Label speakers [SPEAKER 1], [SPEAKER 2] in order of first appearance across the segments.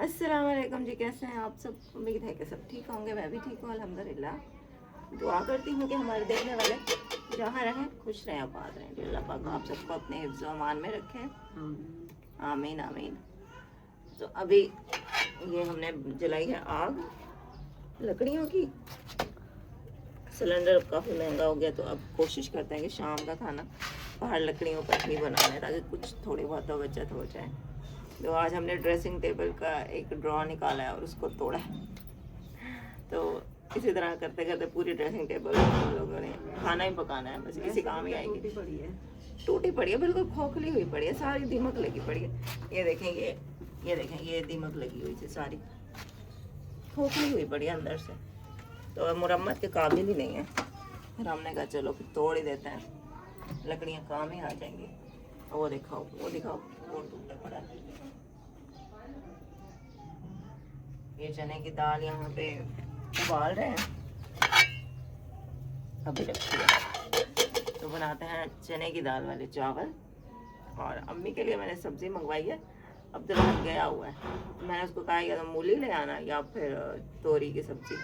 [SPEAKER 1] अस्सलाम वालेकुम जी, कैसे हैं आप सब। उम्मीद है कि सब ठीक होंगे। मैं भी ठीक हूँ अल्हम्दुलिल्लाह। दुआ करती हूँ कि हमारे देखने वाले जहाँ रहें खुश रहें, आबाद रहें। अल्लाह पाक आप सबको अपने हिफ्ज़ व अमान में रखें, आमीन आमीन। तो अभी ये हमने जलाई है आग लकड़ियों की। सिलेंडर काफ़ी महंगा हो गया, तो अब कोशिश करते हैं कि शाम का खाना बाहर लकड़ियों पर ही बनाना है, ताकि कुछ थोड़ी बहुत तो बचत हो जाए। तो आज हमने ड्रेसिंग टेबल का एक ड्रॉ निकाला है और उसको तोड़ा है। तो इसी तरह करते करते पूरी ड्रेसिंग टेबल हम लोगों ने खाना ही पकाना है, बस इसी काम ही आएगी। टूटी पड़ी है, बिल्कुल खोखली हुई पड़ी है, सारी दीमक लगी पड़ी है। ये देखें, ये देखें, ये दीमक लगी हुई थी, सारी खोखली हुई पड़ी है अंदर से। तो अब मुरम्मत के काबिल ही नहीं है। फिर हमने कहा चलो फिर तोड़ ही देते हैं, लकड़ियाँ काम ही आ जाएंगी। वो दिखाओ, वो दिखाओ, वो टूटा पड़ा है। ये चने की दाल यहाँ पे उबाल रहे हैं, अभी रखी है। तो बनाते हैं चने की दाल वाले चावल। और अम्मी के लिए मैंने सब्ज़ी मंगवाई है। अब्दुल गया हुआ है, तो मैंने उसको कहा या तो मूली ले आना या फिर तोरी की सब्ज़ी।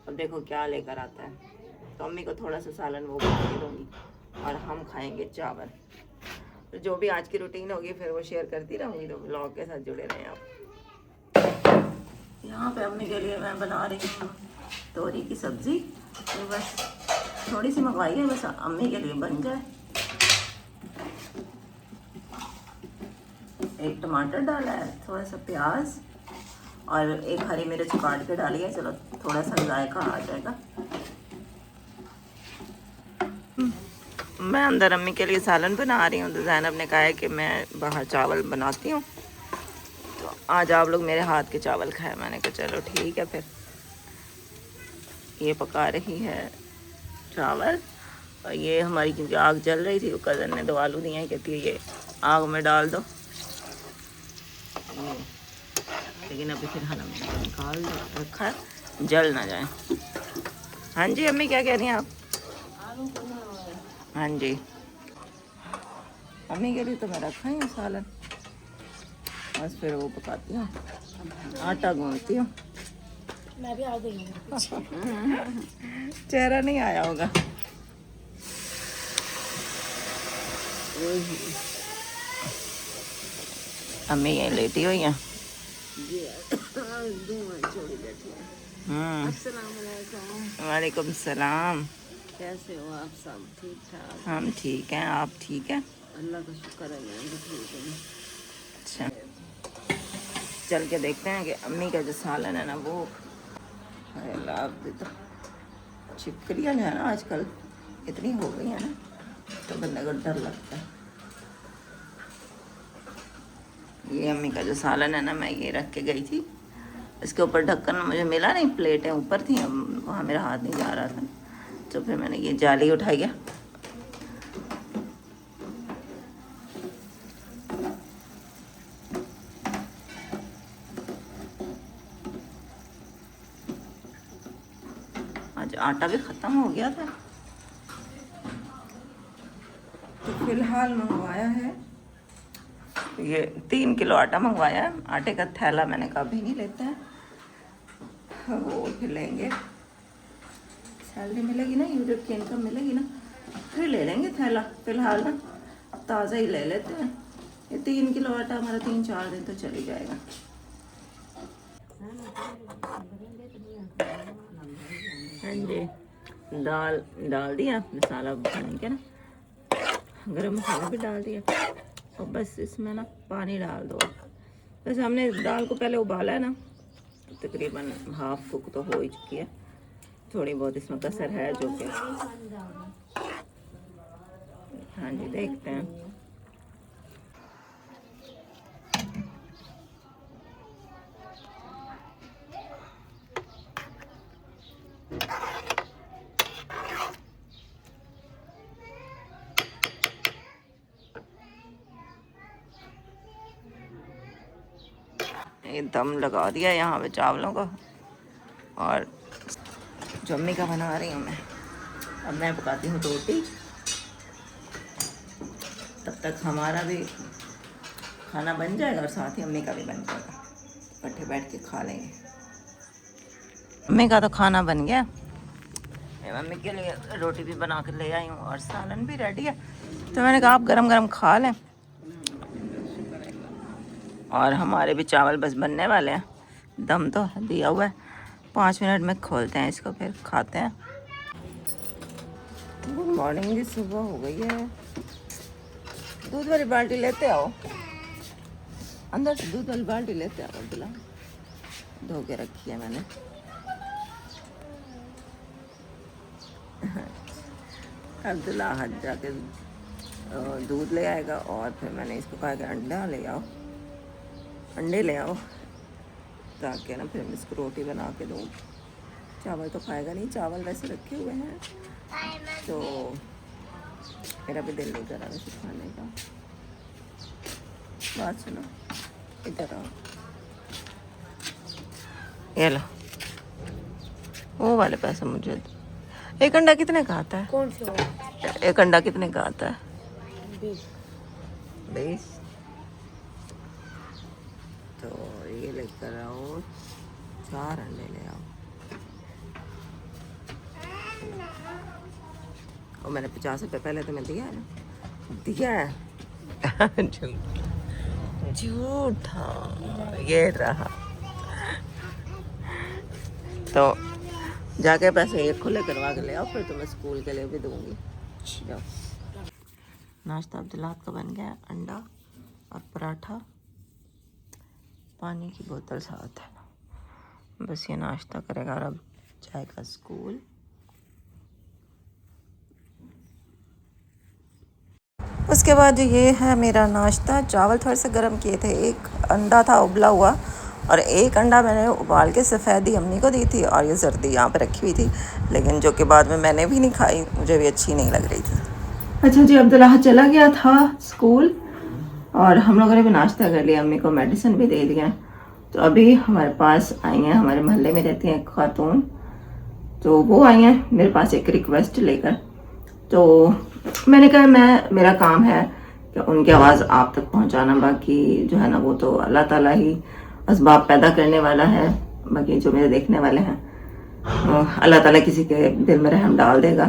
[SPEAKER 1] अब देखो क्या लेकर आता है। तो अम्मी को थोड़ा सा सालन वो बना के दूँगी और हम खाएंगे चावल। तो जो भी आज की रूटीन होगी फिर वो शेयर करती रहूँगी, तो ब्लॉग के साथ जुड़े रहें आप। यहाँ पे अम्मी के लिए मैं बना रही हूँ तोरी की सब्ज़ी। तो बस थोड़ी सी मंगवाई है, बस अम्मी के लिए बन जाए। एक टमाटर डाला है, थोड़ा सा प्याज और एक हरी मिर्च काट के डाली है। चलो थोड़ा सा जायका आ जाएगा। मैं अंदर अम्मी के लिए सालन बना रही हूँ, तो ज़ैनब ने कहा है कि मैं बाहर चावल बनाती हूँ, तो आज आप लोग मेरे हाथ के चावल खाए। मैंने कहा चलो ठीक है। फिर ये पका रही है चावल, और ये हमारी क्योंकि आग जल रही थी, वो कज़न ने 2 आलू दिए हैं, कहती है ये आग में डाल दो। लेकिन अभी फिर हमने निकाल रखा है, जल ना जाए। हाँ जी अम्मी, क्या कह रही हैं आप? हाँ जी, अम्मी के लिए तो मैं रखा ही हूँ सालन, बस फिर वो पकाती हूँ, आटा गूंथती हूँ।
[SPEAKER 2] मैं भी आ गई हूँ।
[SPEAKER 1] चेहरा नहीं आया होगा। अम्मी ये लेटी हुई है। वालेकुम सलाम।
[SPEAKER 2] कैसे हो आप? सब ठीक ठाक?
[SPEAKER 1] हम ठीक हैं, आप ठीक हैं?
[SPEAKER 2] अल्लाह का शुक्र है, मैं भी ठीक हूँ।
[SPEAKER 1] अच्छा, चल के देखते हैं कि अम्मी का जो सालन है ना वो, अल्लाह तो छिपकलियाँ जो है ना आजकल इतनी हो गई है ना, तो बंदे को डर लगता है। ये अम्मी का जो सालन है ना, मैं ये रख के गई थी। इसके ऊपर ढक्कन मुझे मिला नहीं, प्लेटें ऊपर थी, वहाँ मेरा हाथ नहीं जा रहा था, तो फिर मैंने ये जाली उठाई है। आज आटा भी ख़त्म हो गया था, तो फिलहाल मंगवाया है ये 3 किलो आटा मंगवाया है। आटे का थैला मैंने कभी नहीं लेते हैं, वो फिर लेंगे, सैलरी मिलेगी ना, यूनिट की इनकम मिलेगी ना, फिर ले लेंगे थैला। फिलहाल ना ताज़ा ही ले लेते हैं। ये 3 किलो आटा हमारा 3-4 दिन तो चल ही जाएगा। हाँ जी, दाल डाल दिया, मसाला भून के ना, गरम मसाला भी डाल दिया, और बस इसमें ना पानी डाल दो। बस हमने दाल को पहले उबाला है ना, तकरीबन हाफ कुक तो हो ही चुकी है, थोड़ी बहुत इसमें कसर है जो कि, हाँ जी देखते हैं। ये दम लगा दिया यहाँ पे चावलों का, और जम्मी का बना रही हूँ मैं। अब मैं पकाती हूँ रोटी, तब तक हमारा भी खाना बन जाएगा और साथ ही अम्मी का भी बन जाएगा। इकट्ठे बैठ के खा लेंगे। मम्मी का तो खाना बन गया, मैं मम्मी के लिए रोटी भी बना कर ले आई हूँ और सालन भी रेडी है, तो मैंने कहा आप गरम गरम खा लें। और हमारे भी चावल बस बनने वाले हैं, दम तो दिया हुआ है, 5 मिनट में खोलते हैं इसको फिर खाते हैं। गुड मॉर्निंग जी, सुबह हो गई है। दूध वाली बाल्टी लेते आओ, अंदर से दूध वाली बाल्टी लेते आओ। अब्दुल्ला धो के रखी है मैंने। अब्दुल्ला हाथ जाके दूध ले आएगा और फिर मैंने इसको कहा कि अंडा ले आओ, अंडे ले आओ, ताकि ना फिर मैं इसको रोटी बना के दूँ। चावल तो खाएगा नहीं, चावल वैसे रखे हुए हैं, तो मेरा भी दिल नहीं कर रहा वैसे खाने का। बात सुनो, इधर आओ, ये लो वो वाले पैसे मुझे दो। एक अंडा कितने का आता है?
[SPEAKER 2] कौन सा?
[SPEAKER 1] एक अंडा कितने का आता है? 20। तो ये लेकर आओ, 4 अंडे ले आओ। और मैंने 50 रुपये पहले तुम्हें दिया है ना, दिया है। झूठा, ये रहा। तो जाके पैसे ये खुले करवा के ले आओ, फिर तुम्हें स्कूल के लिए भी दूंगी। जाओ। नाश्ता अब्दुल्ला का बन गया, अंडा और पराठा, पानी की बोतल साथ है। बस ये नाश्ता करेगा और अब जाएगा स्कूल। उसके बाद ये है मेरा नाश्ता। चावल थोड़े से गर्म किए थे, एक अंडा था उबला हुआ, और एक अंडा मैंने उबाल के सफ़ेदी अम्मी को दी थी, और ये जर्दी यहाँ पे रखी हुई थी, लेकिन जो कि बाद में मैंने भी नहीं खाई, मुझे भी अच्छी नहीं लग रही थी। अच्छा जी, अब्दुल्ला चला गया था स्कूल और हम लोगों ने भी नाश्ता कर लिया, अम्मी को मेडिसिन भी दे दिया। तो अभी हमारे पास आई हैं, हमारे मोहल्ले में रहती हैं एक खातून, तो वो आई हैं मेरे पास एक रिक्वेस्ट लेकर। तो मैंने कहा मेरा काम है कि उनकी आवाज़ आप तक पहुंचाना, बाकी जो है ना वो तो अल्लाह ताला ही असबाब पैदा करने वाला है, बाकी जो मेरे देखने वाले हैं अल्लाह ताला किसी के दिल में रहम डाल देगा।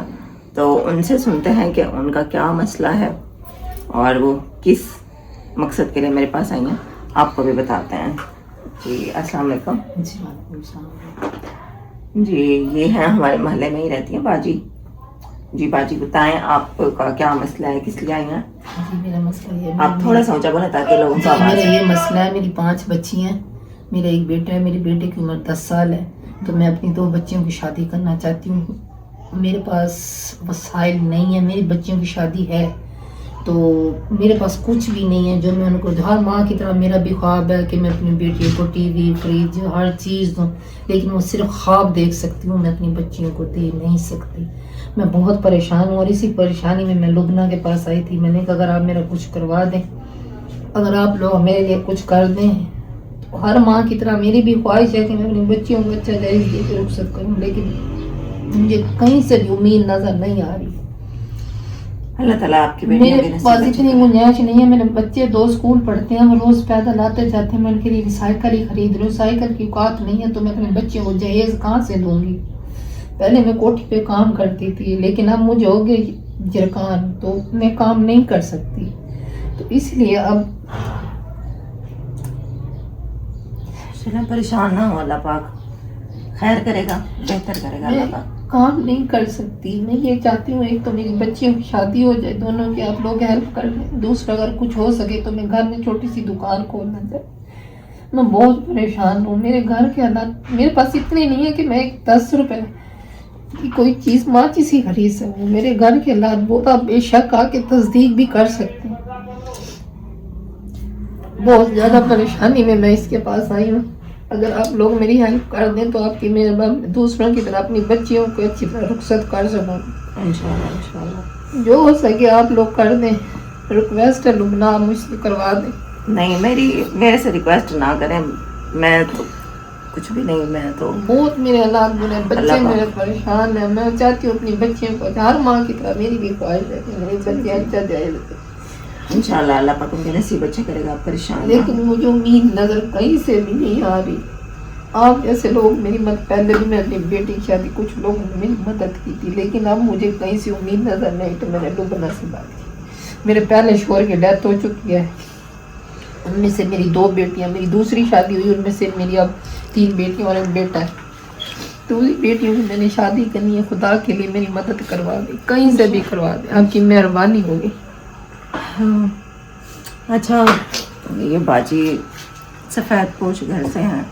[SPEAKER 1] तो उनसे सुनते हैं कि उनका क्या मसला है और वो किस मकसद के लिए मेरे पास आई हैं, आपको भी बताते हैं। जी अस्सलाम वालेकुम। जी ये हैं हमारे मोहल्ले में ही रहती हैं बाजी। जी बाजी बताएं आपका क्या मसला है, किस लिए आई हैं?
[SPEAKER 3] जी मेरा मसला ये,
[SPEAKER 1] आप थोड़ा सा ऊंचा बोले ताकि लोगों को आवाज।
[SPEAKER 3] मेरा ये मसला है, मेरी 5 बच्ची हैं, मेरा एक बेटा है, मेरे बेटे की उम्र 10 साल है, तो मैं अपनी 2 बच्चियों की शादी करना चाहती हूँ। मेरे पास वसाइल नहीं है, मेरी बच्चियों की शादी है तो मेरे पास कुछ भी नहीं है जो मैं उनको, हर माँ की तरह मेरा भी ख्वाब है कि मैं अपनी बेटी को टीवी फ्रिज हर चीज़ दूँ, लेकिन वो सिर्फ ख्वाब देख सकती हूँ, मैं अपनी बच्चियों को दे नहीं सकती। मैं बहुत परेशान हूँ और इसी परेशानी में मैं लुबना के पास आई थी। मैंने कहा अगर आप मेरा कुछ करवा दें, अगर आप लोग मेरे लिए कुछ कर दें, तो हर माँ की तरह मेरी भी ख्वाहिश है कि मैं अपनी बच्चियों को अच्छा दहेज दे के रुखसत करूँ, लेकिन मुझे कहीं से भी उम्मीद नजर नहीं आ रही।
[SPEAKER 1] अल्लाह ताला आपकी
[SPEAKER 3] मेरे पास इतनी गुंजाइश नहीं है। मेरे बच्चे 2 स्कूल पढ़ते हैं, वो रोज पैदल आते जाते हैं, मैं उनके लिए साइकिल ही खरीद रही हूँ। साइकिल की औकात नहीं है तो मैं अपने बच्चों को जहेज कहाँ से दूंगी। पहले मैं कोठी पे काम करती थी, लेकिन अब मुझे हो गई जरकान, तो मैं काम नहीं कर सकती, तो इसलिए अब
[SPEAKER 1] परेशान ना हो, अल्लाह पाक खैर करेगा, बेहतर करेगा अल्लाह पाक।
[SPEAKER 3] काम नहीं कर सकती। मैं ये चाहती हूँ एक तो मेरी बच्चियों की शादी हो जाए, दोनों की आप लोग हेल्प कर दें, दूसरा अगर कुछ हो सके तो मैं घर में छोटी सी दुकान खोलना चाहती। मैं बहुत परेशान हूँ, मेरे घर के हालात, मेरे पास इतने नहीं है कि मैं 10 रुपए की कोई चीज़ माचिस ही खरीद सकूँ। मेरे घर के हालात बहुत, आप बेशक आके तस्दीक भी कर सकते हैं। बहुत ज़्यादा परेशानी में मैं इसके पास आई हूँ। अगर आप लोग मेरी हेल्प कर दें तो आपकी मेहरबानी, दूसरों की तरह अपनी बच्चियों को अच्छी तरह रुखसत कर सकूँ इंशाल्लाह। जो हो सके आप लोग कर दें, रिक्वेस्ट है लुबना, आप मुझसे करवा दें।
[SPEAKER 1] नहीं मेरे से रिक्वेस्ट ना करें, मैं तो कुछ भी नहीं, मैं तो
[SPEAKER 3] बहुत मेरे हालात बुरे, बच्चे मेरे परेशान हैं। मैं चाहती हूँ अपनी बच्चियों को, हर माँ की तरह मेरी भी ख्वाहिश है कि मेरी बच्चे अच्छा जाए।
[SPEAKER 1] इंशाल्लाह अल्लाह पाक उनके नसीब अच्छे करेगा, आप परेशान ना
[SPEAKER 3] लेकिन मुझे उम्मीद नजर कहीं से भी नहीं आ रही। आप जैसे लोग मेरी मदद, पहले भी मैं अपनी बेटी की शादी कुछ लोगों ने मेरी मदद की थी, लेकिन अब मुझे कहीं से उम्मीद नजर नहीं। तो मैंने डूबना सी बात की। मेरे पहले शोहर की डेथ हो चुकी है, उनमें से मेरी 2 बेटियां, मेरी दूसरी शादी हुई उनमें से मेरी अब 3 बेटियां और 1 बेटा है। तो उसी बेटियों की मैंने शादी करनी है, खुदा के लिए मेरी मदद करवा दे, कहीं से भी करवा दे, आपकी मेहरबानी होगी।
[SPEAKER 1] अच्छा, ये बाजी सफ़ेद पोश घर से हैं,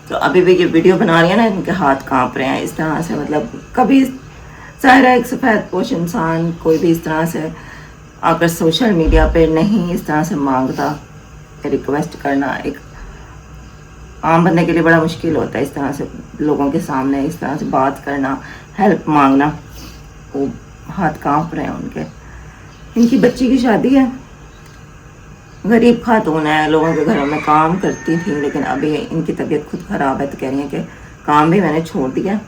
[SPEAKER 1] तो अभी भी ये वीडियो बना रही है ना, इनके हाथ कांप रहे हैं इस तरह से। मतलब कभी ज़ाहिर है एक सफ़ेद पोश इंसान कोई भी इस तरह से आकर सोशल मीडिया पे नहीं इस तरह से मांगता, रिक्वेस्ट करना एक आम बंदे के लिए बड़ा मुश्किल होता है। इस तरह से लोगों के सामने इस तरह से बात करना, हेल्प मांगना, वो हाथ कांप रहे हैं उनके। इनकी बच्ची की शादी है, गरीब खातून है, लोगों के घरों में काम करती थी, लेकिन अभी इनकी तबीयत खुद ख़राब है, तो कह रही है कि काम भी मैंने छोड़ दिया।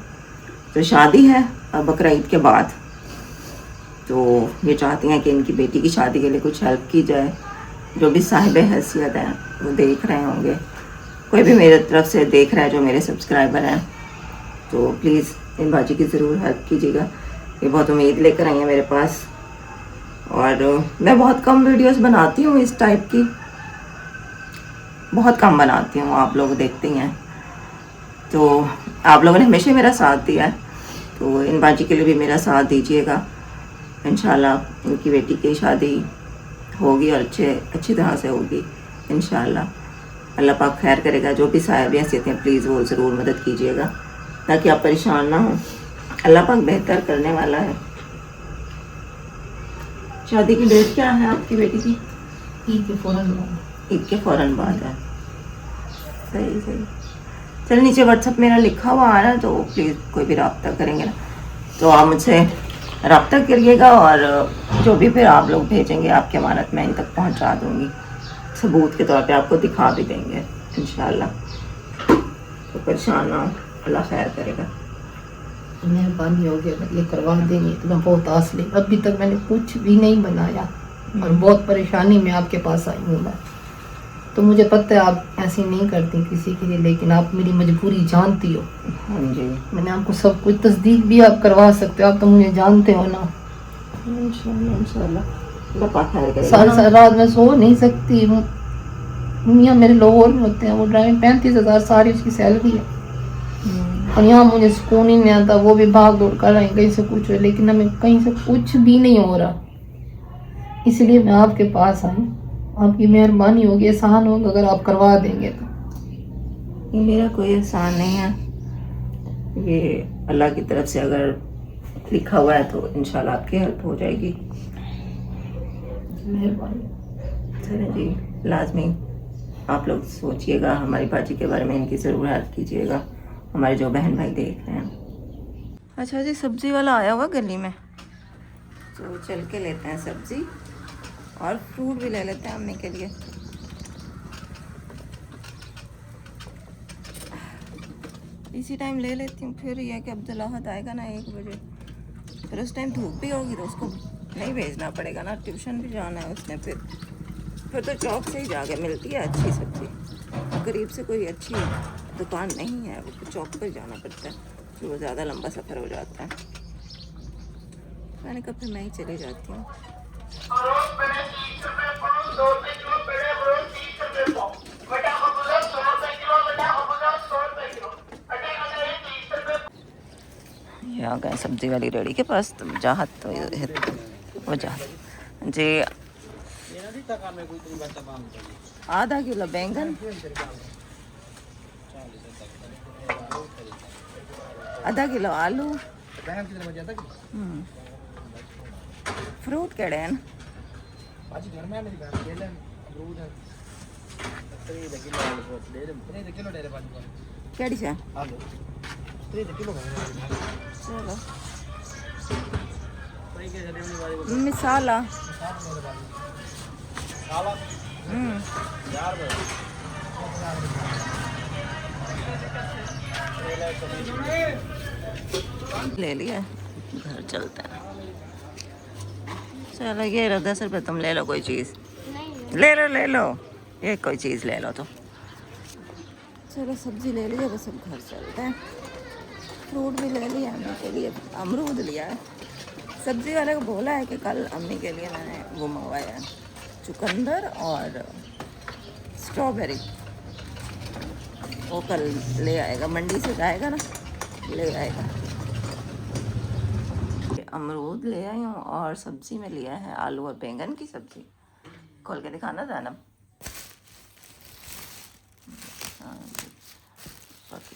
[SPEAKER 1] तो शादी है बकरा ईद के बाद, तो ये चाहती हैं कि इनकी बेटी की शादी के लिए कुछ हेल्प की जाए। जो भी साहिब हैसियत हैं वो देख रहे होंगे, कोई भी मेरे तरफ से देख रहा है जो मेरे सब्सक्राइबर हैं, तो प्लीज़ इन बाजी की ज़रूर हेल्प कीजिएगा। ये बहुत उम्मीद लेकर आई है मेरे पास, और मैं बहुत कम वीडियोस बनाती हूँ इस टाइप की, बहुत कम बनाती हूँ, आप लोग देखते ही हैं। तो आप लोगों ने हमेशा मेरा साथ दिया है, तो इन बाजी के लिए भी मेरा साथ दीजिएगा। इंशाल्लाह इनकी बेटी की शादी होगी और अच्छी तरह से होगी इंशाल्लाह। अल्लाह पाक खैर करेगा। जो भी साहिब हैसियत हैं प्लीज़ वो ज़रूर मदद कीजिएगा, ताकि आप परेशान ना हो। अल्लाह पाक बेहतर करने वाला है। शादी की डेट क्या है आपकी बेटी की?
[SPEAKER 3] ईद के फ़ौरन बाद।
[SPEAKER 1] ईद के फ़ौरन बाद है। सही सही। चलो नीचे व्हाट्सएप मेरा लिखा हुआ आ रहा है, तो प्लीज़ कोई भी रब्ता करेंगे ना तो आप मुझसे रब्ता करिएगा, और जो भी फिर आप लोग भेजेंगे आपके अमानत मैं इन तक पहुंचा दूंगी, सबूत के तौर पे आपको दिखा भी देंगे इंशाल्लाह। तो परेशान ना हो, अल्लाह खैर करेगा।
[SPEAKER 3] मेहरबानी हो गया, ये करवा देंगे तो मैं बहुत आस ले। अभी तक मैंने कुछ भी नहीं बनाया और बहुत परेशानी में आपके पास आई हूँ मैं। तो मुझे पता है आप ऐसे नहीं करती किसी के लिए, लेकिन आप मेरी मजबूरी जानती हो।
[SPEAKER 1] हाँ जी,
[SPEAKER 3] मैंने आपको सब कुछ तस्दीक भी आप करवा सकते हो, आप तो मुझे जानते हो ना।
[SPEAKER 1] इंशाल्लाह इंशाल्लाह अल्लाह पाक खैर करेगा।
[SPEAKER 3] सारी रात में सो नहीं सकती हूँ। मियाँ मेरे लाहौर में होते हैं, वो ड्राइविंग 35,000 सारी उसकी सैलरी है, और यहाँ मुझे सुकून ही नहीं आता। वो भी भाग दौड़ कर रहे हैं कहीं से कुछ हो, लेकिन हमें कहीं से कुछ भी नहीं हो रहा। इसलिए मैं आपके पास आई, आपकी मेहरबानी होगी, एहसान होगा अगर आप करवा देंगे तो।
[SPEAKER 1] ये मेरा कोई एहसान नहीं है, ये अल्लाह की तरफ से अगर लिखा हुआ है तो इंशाल्लाह आपकी हेल्प हो जाएगी।
[SPEAKER 3] मेहरबानी।
[SPEAKER 1] चलो जी, लाजमी आप लोग सोचिएगा हमारी बाजी के बारे में, इनकी ज़रूर हेल्प कीजिएगा, हमारे जो बहन भाई देख रहे हैं। अच्छा जी, सब्ज़ी वाला आया हुआ गली में, तो चल के लेते हैं सब्ज़ी, और फ्रूट भी ले लेते हैं अम्मी के लिए। इसी टाइम ले लेती हूँ, फिर यह कि अब्दुल्लाहत आएगा ना 1 बजे, फिर उस टाइम धूप भी होगी तो उसको नहीं भेजना पड़ेगा ना, ट्यूशन भी जाना है उसने। फिर तो चौक से ही जाके मिलती है अच्छी सब्ज़ी, करीब से कोई अच्छी दुकान नहीं है, वो चौक पर जाना पड़ता है, फिर वो ज़्यादा लंबा सफ़र हो जाता है। मैंने कहा फिर मैं ही चली जाती हूँ। ये आ गए सब्जी वाली रेडी के पास, तो चाहत तो वो चाहत जी। आधा किलो बैंगन, आधा किलो आलू, फ्रूट केड़े हैं? केड़ी से? चलो मिसाला ले लिया, घर चलते हैं। चलो ये लो 10 रुपये, तुम ले लो कोई चीज़, ले लो ये कोई चीज़ ले लो तो। चलो सब्जी ले लिया, बस अब घर चलते हैं। फ्रूट भी ले लिया अम्मी के लिए, अमरूद लिया है। सब्जी वाले को बोला है कि कल अम्मी के लिए मैंने वो मंगवाया है, चुकंदर और स्ट्रॉबेरी, वो कल ले आएगा, मंडी से जाएगा ना, ले आएगा। अमरूद ले आई हूँ और सब्जी में लिया है आलू और बैंगन की सब्जी। खोल के दिखाना था ना।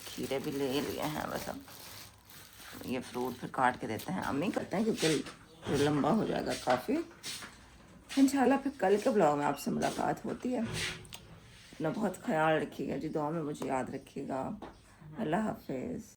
[SPEAKER 1] खीरे भी ले लिए हैं, बस अब ये फ्रूट फिर काट के देते हैं, अम्मी करते हैं क्योंकि फिर लंबा हो जाएगा काफ़ी। इंशाल्लाह फिर कल के ब्लॉग में आपसे मुलाकात होती है। अपना बहुत ख्याल रखिएगा जी, दुआ में मुझे याद रखिएगा। अल्लाह हाफिज़।